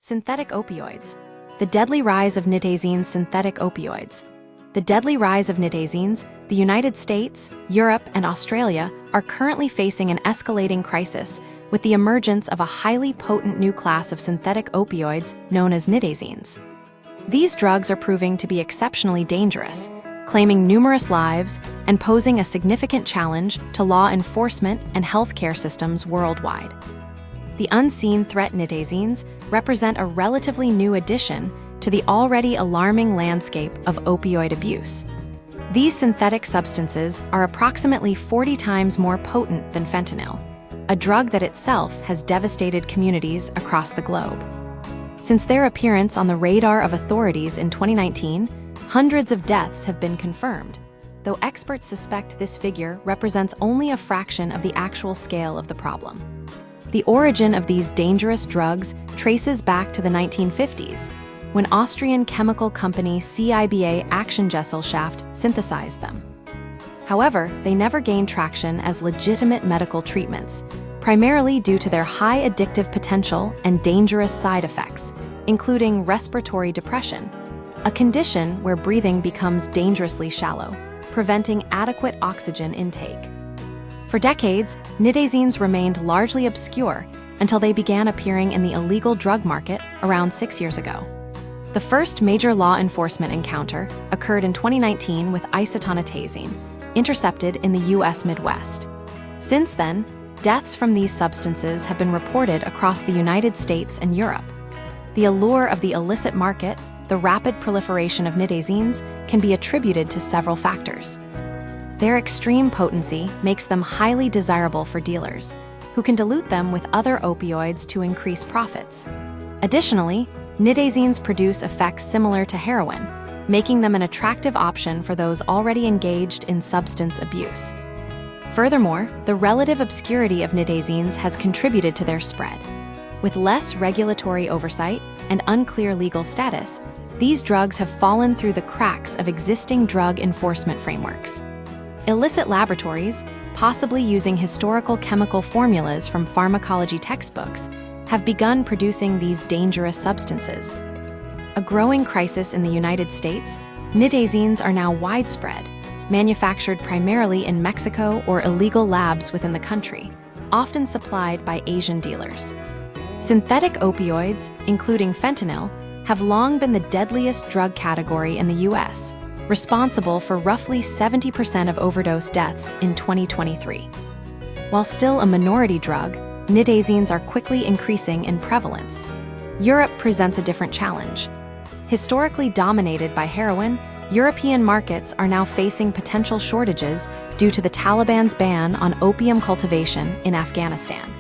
Synthetic opioids. The deadly rise of Nitazenes. Synthetic opioids. The deadly rise of Nitazenes, the United States, Europe, and Australia are currently facing an escalating crisis with the emergence of a highly potent new class of synthetic opioids known as Nitazenes. These drugs are proving to be exceptionally dangerous, claiming numerous lives and posing a significant challenge to law enforcement and healthcare systems worldwide. The unseen threat Nitazenes represent a relatively new addition to the already alarming landscape of opioid abuse. These synthetic substances are approximately 40 times more potent than fentanyl, a drug that itself has devastated communities across the globe. Since their appearance on the radar of authorities in 2019, hundreds of deaths have been confirmed, though experts suspect this figure represents only a fraction of the actual scale of the problem. The origin of these dangerous drugs traces back to the 1950s, when Austrian chemical company CIBA Actiongesellschaft synthesized them. However, they never gained traction as legitimate medical treatments, primarily due to their high addictive potential and dangerous side effects, including respiratory depression, a condition where breathing becomes dangerously shallow, preventing adequate oxygen intake. For decades, Nitazenes remained largely obscure until they began appearing in the illegal drug market around 6 years ago. The first major law enforcement encounter occurred in 2019 with isotoniazine, intercepted in the U.S. Midwest. Since then, deaths from these substances have been reported across the United States and Europe. The allure of the illicit market, the rapid proliferation of Nitazenes, can be attributed to several factors. Their extreme potency makes them highly desirable for dealers, who can dilute them with other opioids to increase profits. Additionally, Nitazenes produce effects similar to heroin, making them an attractive option for those already engaged in substance abuse. Furthermore, the relative obscurity of Nitazenes has contributed to their spread. With less regulatory oversight and unclear legal status, these drugs have fallen through the cracks of existing drug enforcement frameworks. Illicit laboratories, possibly using historical chemical formulas from pharmacology textbooks, have begun producing these dangerous substances. A growing crisis in the United States, Nitazenes are now widespread, manufactured primarily in Mexico or illegal labs within the country, often supplied by Asian dealers. Synthetic opioids, including fentanyl, have long been the deadliest drug category in the U.S., responsible for roughly 70% of overdose deaths in 2023. While still a minority drug, Nitazenes are quickly increasing in prevalence. Europe presents a different challenge. Historically dominated by heroin, European markets are now facing potential shortages due to the Taliban's ban on opium cultivation in Afghanistan.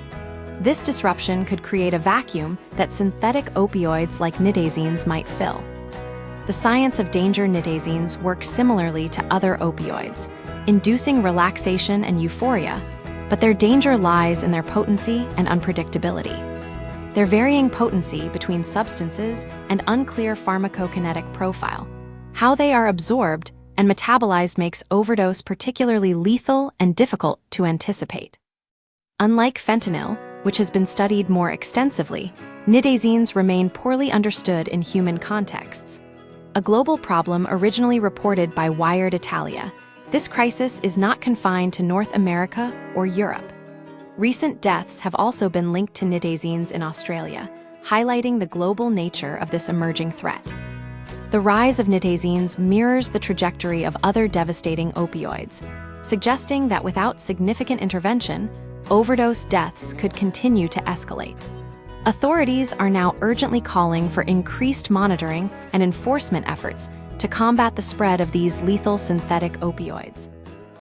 This disruption could create a vacuum that synthetic opioids like Nitazenes might fill. The science of danger Nitazenes works similarly to other opioids, inducing relaxation and euphoria, but their danger lies in their potency and unpredictability. Their varying potency between substances and unclear pharmacokinetic profile, how they are absorbed and metabolized, makes overdose particularly lethal and difficult to anticipate. Unlike fentanyl, which has been studied more extensively, Nitazenes remain poorly understood in human contexts. A global problem originally reported by Wired Italia, this crisis is not confined to North America or Europe. Recent deaths have also been linked to Nitazenes in Australia, highlighting the global nature of this emerging threat. The rise of Nitazenes mirrors the trajectory of other devastating opioids, suggesting that without significant intervention, overdose deaths could continue to escalate. Authorities are now urgently calling for increased monitoring and enforcement efforts to combat the spread of these lethal synthetic opioids.